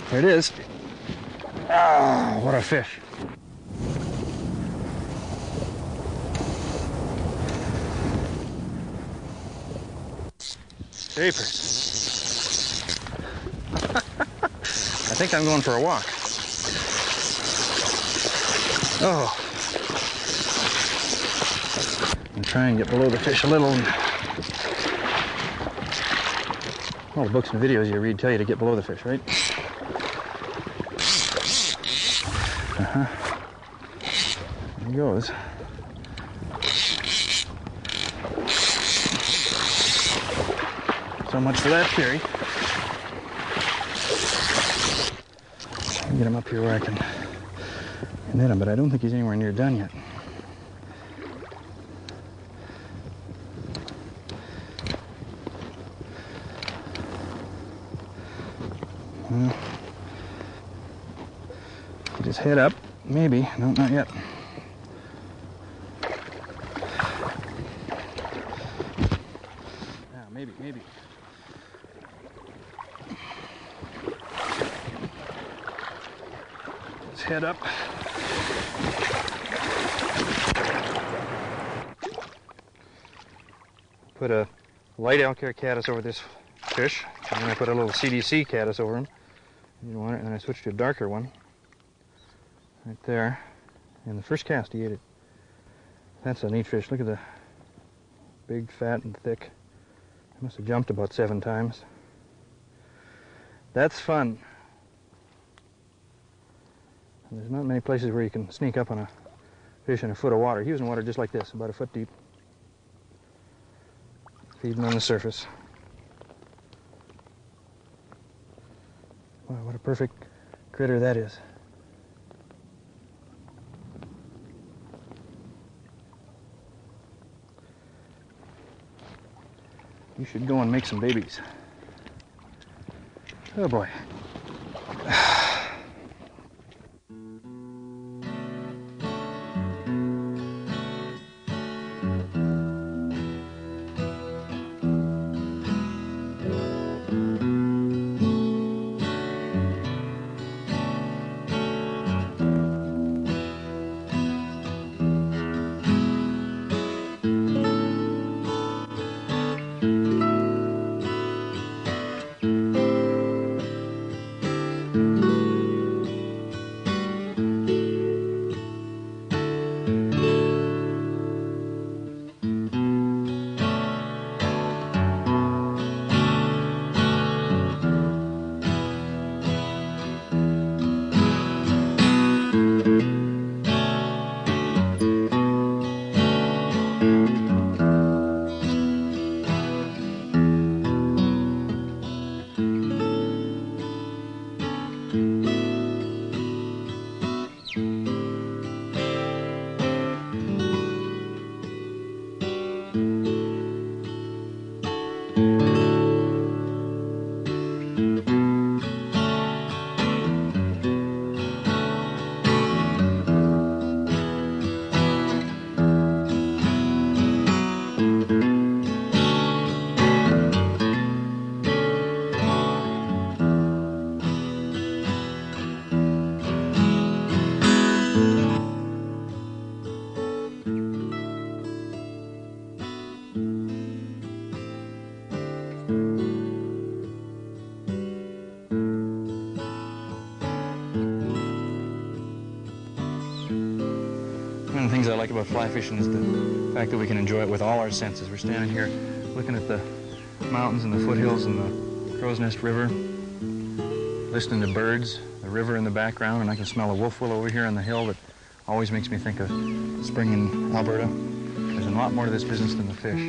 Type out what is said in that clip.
There it is. Ah, what a fish. Japers. I think I'm going for a walk. Oh. And try and get below the fish a little. All the books and videos you read tell you to get below the fish, right? There he goes. So much for that theory. I'll get him up here where I can net him, but I don't think he's anywhere near done yet. Get his head up, maybe. No, not yet. Yeah, maybe. His head up. Put a light elk hair caddis over this fish, and then I put a little CDC caddis over him. You don't want it, and then I switched to a darker one. Right there. And the first cast he ate it. That's a neat fish. Look at the big, fat, and thick. I must have jumped about 7 times. That's fun. And there's not many places where you can sneak up on a fish in a foot of water. He was in water just like this, about a foot deep. Feeding on the surface. Wow, what a perfect critter that is. You should go and make some babies. Oh boy. One of the things I like about fly fishing is the fact that we can enjoy it with all our senses. We're standing here looking at the mountains and the foothills and the Crow's Nest River, listening to birds, the river in the background, and I can smell a wolf willow over here on the hill that always makes me think of spring in Alberta. There's a lot more to this business than the fish.